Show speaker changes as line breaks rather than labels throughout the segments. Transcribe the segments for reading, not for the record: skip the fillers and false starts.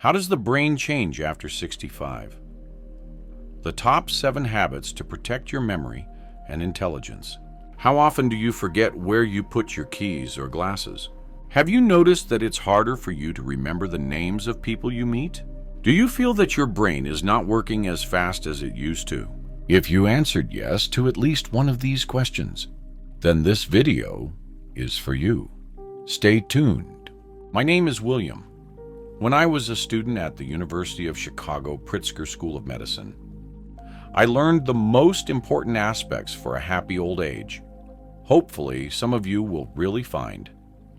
How does the brain change after 65? The top 7 habits to protect your memory and intelligence. How often do you forget where you put your keys or glasses? Have you noticed that it's harder for you to remember the names of people you meet? Do you feel that your brain is not working as fast as it used to? If you answered yes to at least one of these questions, then this video is for you. Stay tuned. My name is William. When I was a student at the University of Chicago Pritzker School of Medicine, I learned the most important aspects for a happy old age. Hopefully, some of you will really find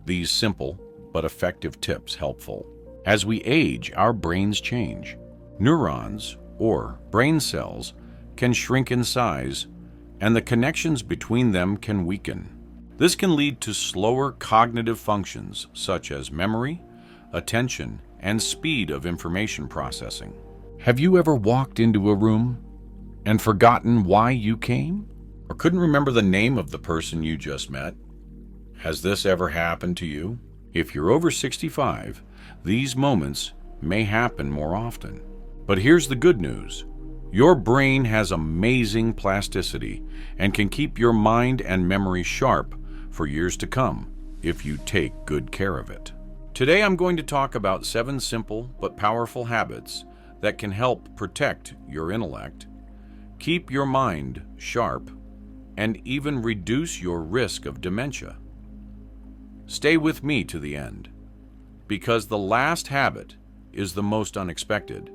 these simple but effective tips helpful. As we age, our brains change. Neurons, or brain cells, can shrink in size, and the connections between them can weaken. This can lead to slower cognitive functions such as memory, attention, and speed of information processing. Have you ever walked into a room and forgotten why you came? Or couldn't remember the name of the person you just met? Has this ever happened to you? If you're over 65, these moments may happen more often. But here's the good news. Your brain has amazing plasticity and can keep your mind and memory sharp for years to come if you take good care of it. Today I'm going to talk about 7 simple but powerful habits that can help protect your intellect, keep your mind sharp, and even reduce your risk of dementia. Stay with me to the end, because the last habit is the most unexpected,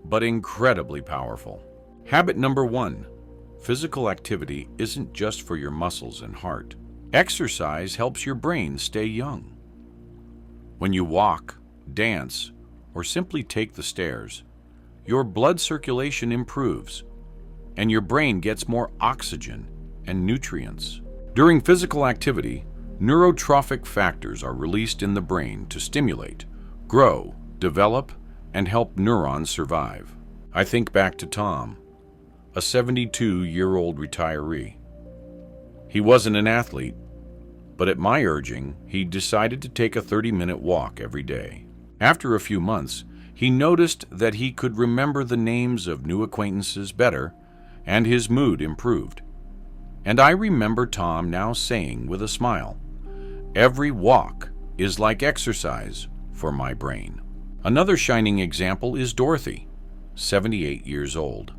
but incredibly powerful. Habit number 1, physical activity isn't just for your muscles and heart. Exercise helps your brain stay young. When you walk, dance, or simply take the stairs, your blood circulation improves, and your brain gets more oxygen and nutrients. During physical activity, neurotrophic factors are released in the brain to stimulate, grow, develop, and help neurons survive. I think back to Tom, a 72-year-old retiree. He wasn't an athlete, but at my urging, he decided to take a 30-minute walk every day. After a few months, he noticed that he could remember the names of new acquaintances better, and his mood improved. And I remember Tom now saying with a smile, "Every walk is like exercise for my brain." Another shining example is Dorothy, 78 years old.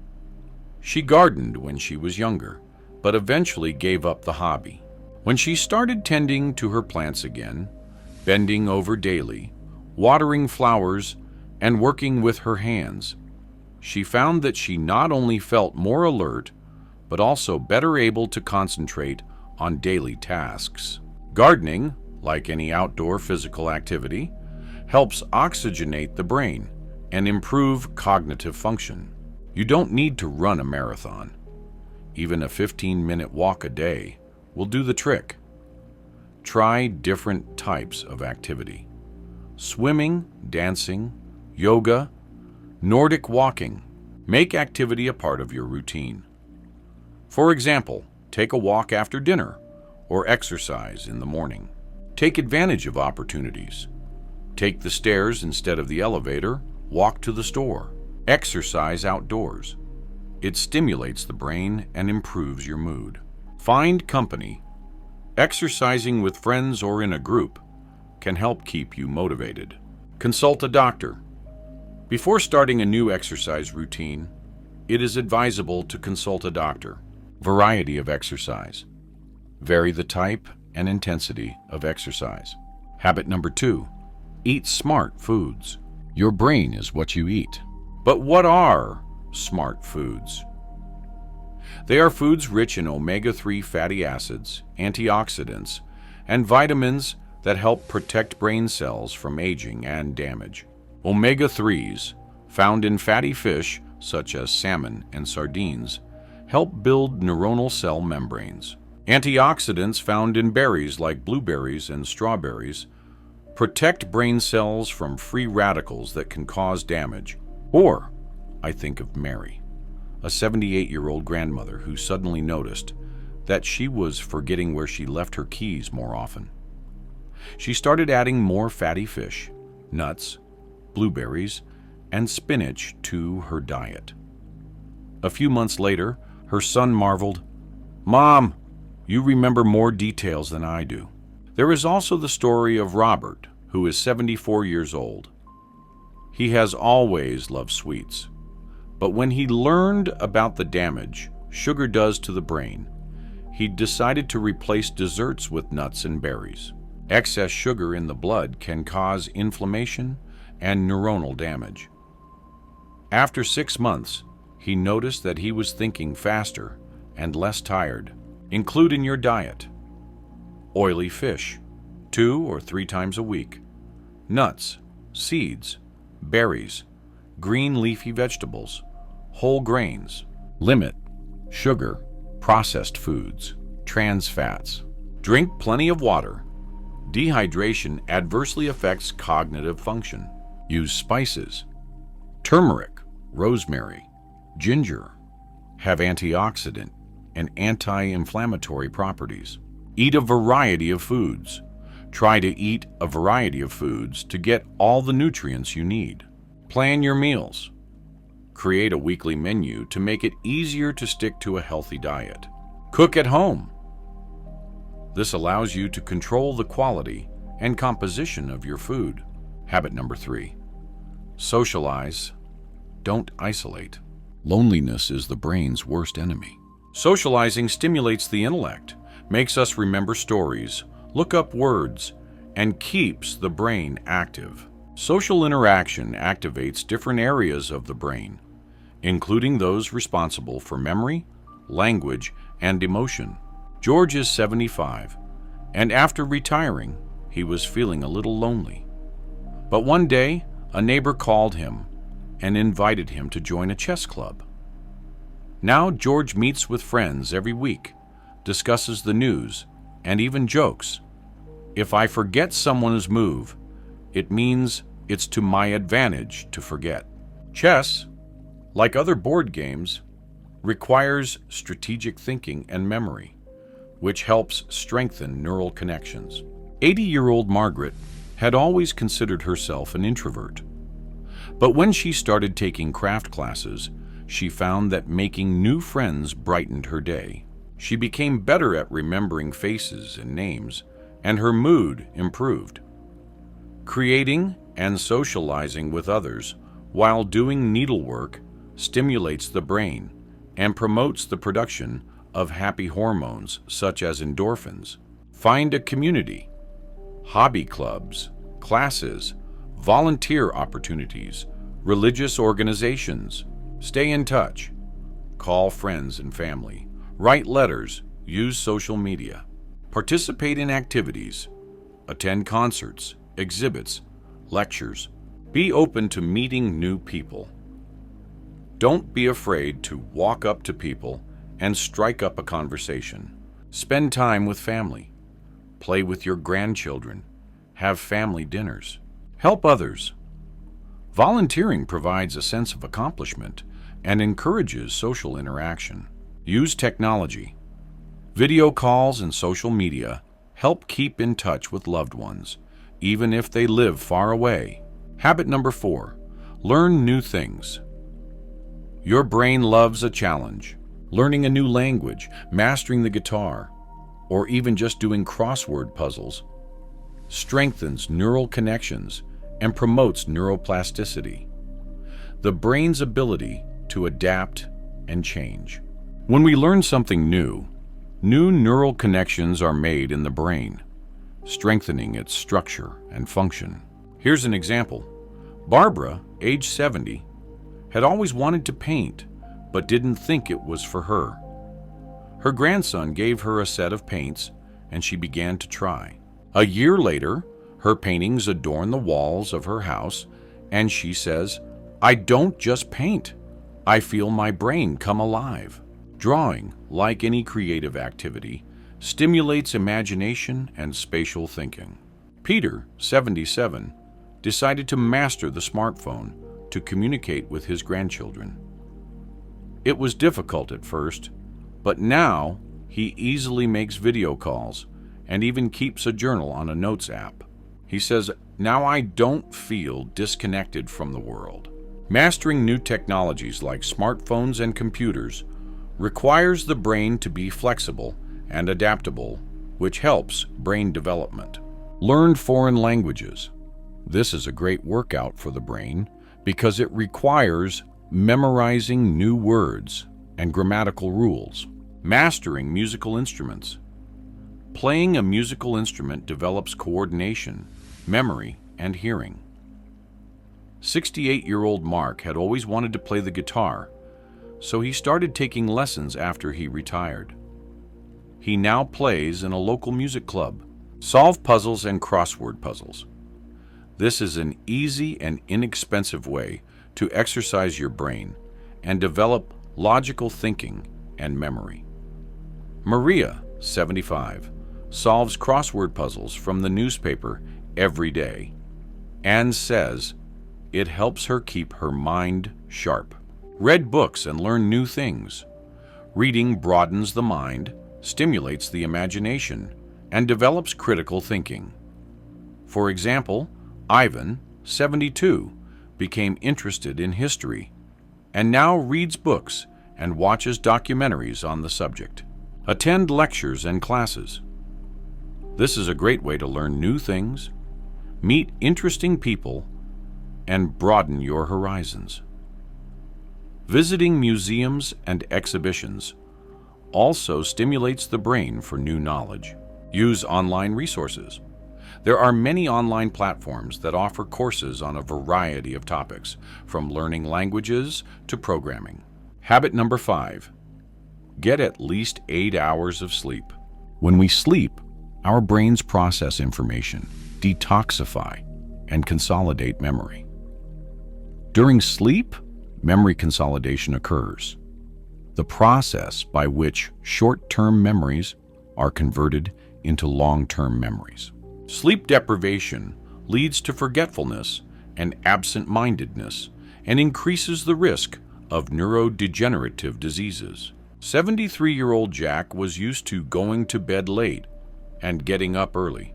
She gardened when she was younger, but eventually gave up the hobby. When she started tending to her plants again, bending over daily, watering flowers, and working with her hands, she found that she not only felt more alert, but also better able to concentrate on daily tasks. Gardening, like any outdoor physical activity, helps oxygenate the brain and improve cognitive function. You don't need to run a marathon. Even a 15-minute walk a day will do the trick. Try different types of activity: swimming, dancing, yoga, Nordic walking. Make activity a part of your routine. For example, take a walk after dinner or exercise in the morning. Take advantage of opportunities. Take the stairs instead of the elevator, walk to the store. Exercise outdoors. It stimulates the brain and improves your mood. Find company. Exercising with friends or in a group can help keep you motivated. Consult a doctor. Before starting a new exercise routine, it is advisable to consult a doctor. Variety of exercise. Vary the type and intensity of exercise. Habit number 2, eat smart foods. Your brain is what you eat. But what are smart foods? They are foods rich in omega-3 fatty acids, antioxidants, and vitamins that help protect brain cells from aging and damage. Omega-3s, found in fatty fish such as salmon and sardines, help build neuronal cell membranes. Antioxidants found in berries like blueberries and strawberries protect brain cells from free radicals that can cause damage. Or, I think of Mary, a 78-year-old grandmother who suddenly noticed that she was forgetting where she left her keys more often. She started adding more fatty fish, nuts, blueberries, and spinach to her diet. A few months later, her son marveled, "Mom, you remember more details than I do." There is also the story of Robert, who is 74 years old. He has always loved sweets, but when he learned about the damage sugar does to the brain, he decided to replace desserts with nuts and berries. Excess sugar in the blood can cause inflammation and neuronal damage. After 6 months, he noticed that he was thinking faster and less tired. Include in your diet oily fish 2 or 3 times a week, nuts, seeds, berries, green leafy vegetables, whole grains. Limit sugar, processed foods, trans fats. Drink plenty of water. Dehydration adversely affects cognitive function. Use spices. Turmeric, rosemary, ginger have antioxidant and anti-inflammatory properties. Eat a variety of foods. Try to eat a variety of foods to get all the nutrients you need. Plan your meals. Create a weekly menu to make it easier to stick to a healthy diet. Cook at home. This allows you to control the quality and composition of your food. Habit number 3. Socialize. Don't isolate. Loneliness is the brain's worst enemy. Socializing stimulates the intellect, makes us remember stories, look up words, and keeps the brain active. Social interaction activates different areas of the brain, including those responsible for memory, language, and emotion. George is 75, and after retiring, he was feeling a little lonely. But one day, a neighbor called him and invited him to join a chess club. Now George meets with friends every week, discusses the news, and even jokes. If I forget someone's move, it means it's to my advantage to forget. Chess, like other board games, requires strategic thinking and memory, which helps strengthen neural connections. 80-year-old Margaret had always considered herself an introvert. But when she started taking craft classes, she found that making new friends brightened her day. She became better at remembering faces and names, and her mood improved. Creating and socializing with others while doing needlework stimulates the brain and promotes the production of happy hormones such as endorphins. Find a community, hobby clubs, classes, volunteer opportunities, religious organizations. Stay in touch. Call friends and family. Write letters. Use social media. Participate in activities. Attend concerts, exhibits, lectures. Be open to meeting new people. Don't be afraid to walk up to people and strike up a conversation. Spend time with family. Play with your grandchildren. Have family dinners. Help others. Volunteering provides a sense of accomplishment and encourages social interaction. Use technology. Video calls and social media help keep in touch with loved ones, even if they live far away. Habit number 4, learn new things. Your brain loves a challenge. Learning a new language, mastering the guitar, or even just doing crossword puzzles strengthens neural connections and promotes neuroplasticity, the brain's ability to adapt and change. When we learn something new neural connections are made in the brain, strengthening its structure and function. Here's an example. Barbara, age 70, had always wanted to paint, but didn't think it was for her. Her grandson gave her a set of paints, and she began to try. A year later, her paintings adorn the walls of her house, and she says, "I don't just paint. I feel my brain come alive." Drawing, like any creative activity, stimulates imagination and spatial thinking. Peter, 77, decided to master the smartphone to communicate with his grandchildren. It was difficult at first, but now he easily makes video calls and even keeps a journal on a notes app. He says, Now I don't feel disconnected from the world. Mastering new technologies like smartphones and computers requires the brain to be flexible and adaptable, which helps brain development. Learn foreign languages. This is a great workout for the brain because it requires memorizing new words and grammatical rules. Mastering musical instruments. Playing a musical instrument develops coordination, memory, and hearing. 68-year-old Mark had always wanted to play the guitar, so he started taking lessons after he retired. He now plays in a local music club. Solve puzzles and crossword puzzles. This is an easy and inexpensive way to exercise your brain and develop logical thinking and memory. Maria, 75, solves crossword puzzles from the newspaper every day and says it helps her keep her mind sharp. Read books and learn new things. Reading broadens the mind, stimulates the imagination, and develops critical thinking. For example, Ivan, 72, became interested in history and now reads books and watches documentaries on the subject. Attend lectures and classes. This is a great way to learn new things, meet interesting people, and broaden your horizons. Visiting museums and exhibitions also stimulates the brain for new knowledge. Use online resources. There are many online platforms that offer courses on a variety of topics, from learning languages to programming. Habit number 5. Get at least 8 hours of sleep. When we sleep, our brains process information, detoxify, and consolidate memory. During sleep, memory consolidation occurs, the process by which short-term memories are converted into long-term memories. Sleep deprivation leads to forgetfulness and absent-mindedness and increases the risk of neurodegenerative diseases. 73-year-old Jack was used to going to bed late and getting up early.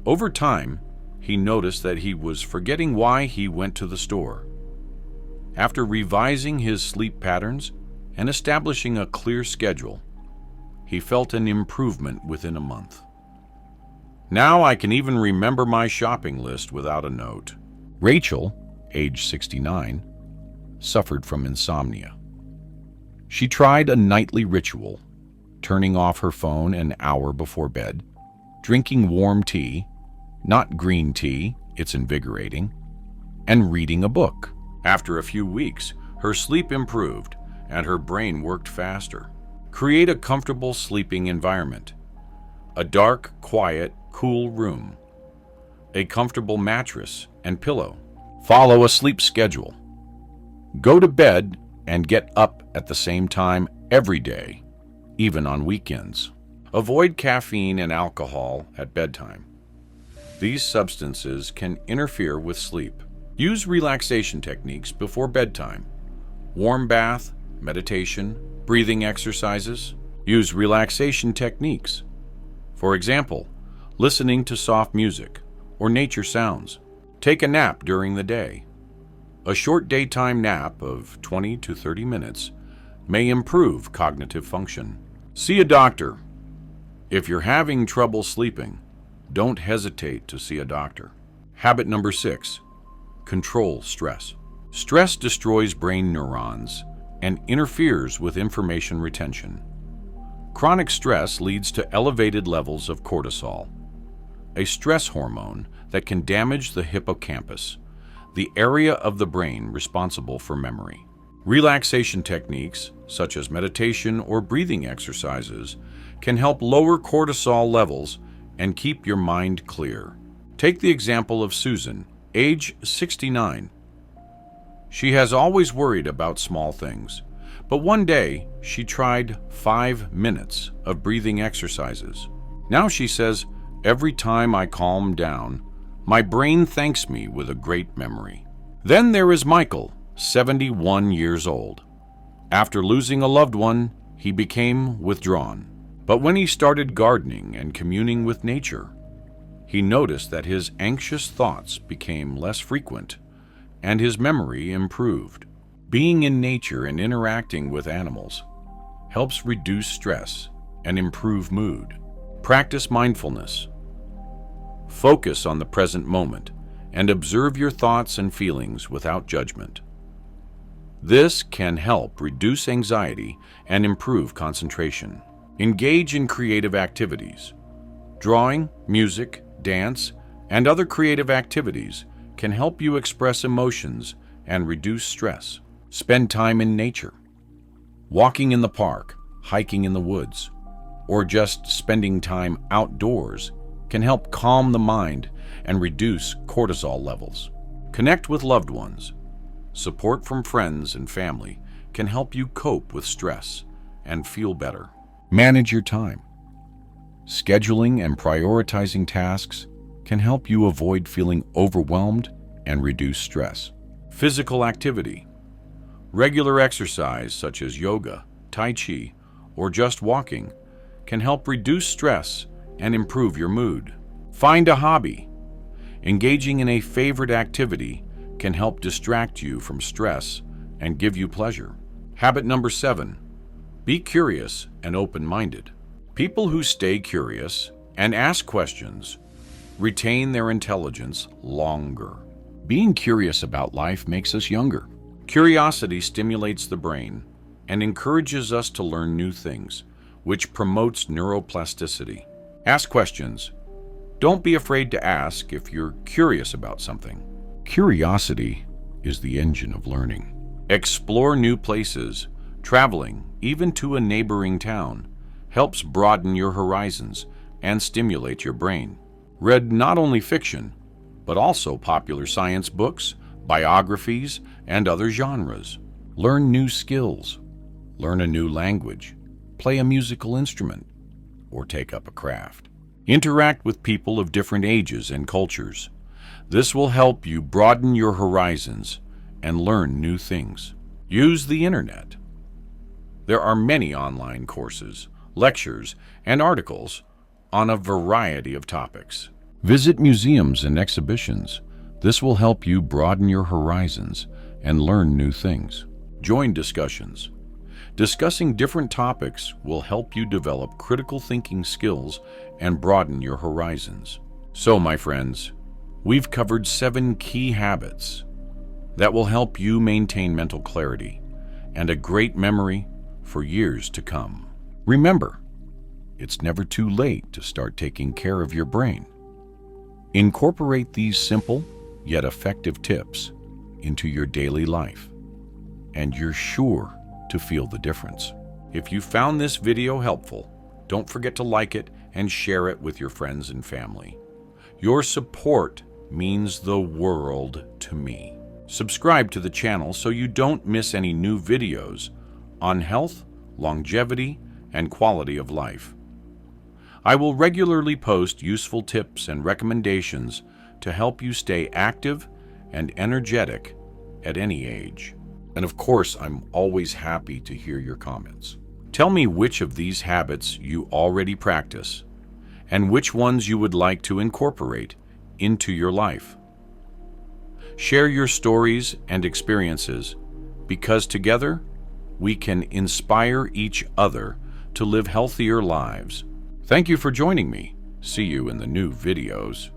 Over time, he noticed that he was forgetting why he went to the store. After revising his sleep patterns and establishing a clear schedule, he felt an improvement within a month. Now I can even remember my shopping list without a note. Rachel, age 69, suffered from insomnia. She tried a nightly ritual, turning off her phone an hour before bed, drinking warm tea, not green tea, it's invigorating, and reading a book. After a few weeks, her sleep improved and her brain worked faster. Create a comfortable sleeping environment. A dark, quiet, cool room. A comfortable mattress and pillow. Follow a sleep schedule. Go to bed and get up at the same time every day, even on weekends. Avoid caffeine and alcohol at bedtime. These substances can interfere with sleep. Use relaxation techniques before bedtime. Warm bath, meditation, breathing exercises. Use relaxation techniques. For example, listening to soft music or nature sounds. Take a nap during the day. A short daytime nap of 20 to 30 minutes may improve cognitive function. See a doctor. If you're having trouble sleeping, don't hesitate to see a doctor. Habit number 6. Control stress. Stress destroys brain neurons and interferes with information retention. Chronic stress leads to elevated levels of cortisol, a stress hormone that can damage the hippocampus, the area of the brain responsible for memory. Relaxation techniques, such as meditation or breathing exercises, can help lower cortisol levels and keep your mind clear. Take the example of Susan, age 69. She has always worried about small things, but one day she tried 5 minutes of breathing exercises. Now she says, every time I calm down, my brain thanks me with a great memory. Then there is Michael, 71 years old. After losing a loved one, he became withdrawn. But when he started gardening and communing with nature, he noticed that his anxious thoughts became less frequent and his memory improved. Being in nature and interacting with animals helps reduce stress and improve mood. Practice mindfulness. Focus on the present moment and observe your thoughts and feelings without judgment. This can help reduce anxiety and improve concentration. Engage in creative activities. Drawing, music, dance, and other creative activities can help you express emotions and reduce stress. Spend time in nature. Walking in the park, hiking in the woods, or just spending time outdoors can help calm the mind and reduce cortisol levels. Connect with loved ones. Support from friends and family can help you cope with stress and feel better. Manage your time. Scheduling and prioritizing tasks can help you avoid feeling overwhelmed and reduce stress. Physical activity. Regular exercise such as yoga, tai chi, or just walking can help reduce stress and improve your mood. Find a hobby. Engaging in a favorite activity can help distract you from stress and give you pleasure. Habit number 7. Be curious and open-minded. People who stay curious and ask questions retain their intelligence longer. Being curious about life makes us younger. Curiosity stimulates the brain and encourages us to learn new things, which promotes neuroplasticity. Ask questions. Don't be afraid to ask if you're curious about something. Curiosity is the engine of learning. Explore new places. Traveling, even to a neighboring town, helps broaden your horizons and stimulate your brain. Read not only fiction, but also popular science books, biographies, and other genres. Learn new skills. Learn a new language. Play a musical instrument, or take up a craft. Interact with people of different ages and cultures. This will help you broaden your horizons and learn new things. Use the internet. There are many online courses, lectures, and articles on a variety of topics. Visit museums and exhibitions. This will help you broaden your horizons and learn new things. Join discussions. Discussing different topics will help you develop critical thinking skills and broaden your horizons. So, my friends, we've covered 7 key habits that will help you maintain mental clarity and a great memory for years to come. Remember, it's never too late to start taking care of your brain. Incorporate these simple yet effective tips into your daily life, and you're sure to feel the difference. If you found this video helpful, don't forget to like it and share it with your friends and family. Your support means the world to me. Subscribe to the channel so you don't miss any new videos on health, longevity, and quality of life. I will regularly post useful tips and recommendations to help you stay active and energetic at any age. And of course, I'm always happy to hear your comments. Tell me which of these habits you already practice and which ones you would like to incorporate into your life. Share your stories and experiences, because together we can inspire each other to live healthier lives. Thank you for joining me. See you in the new videos.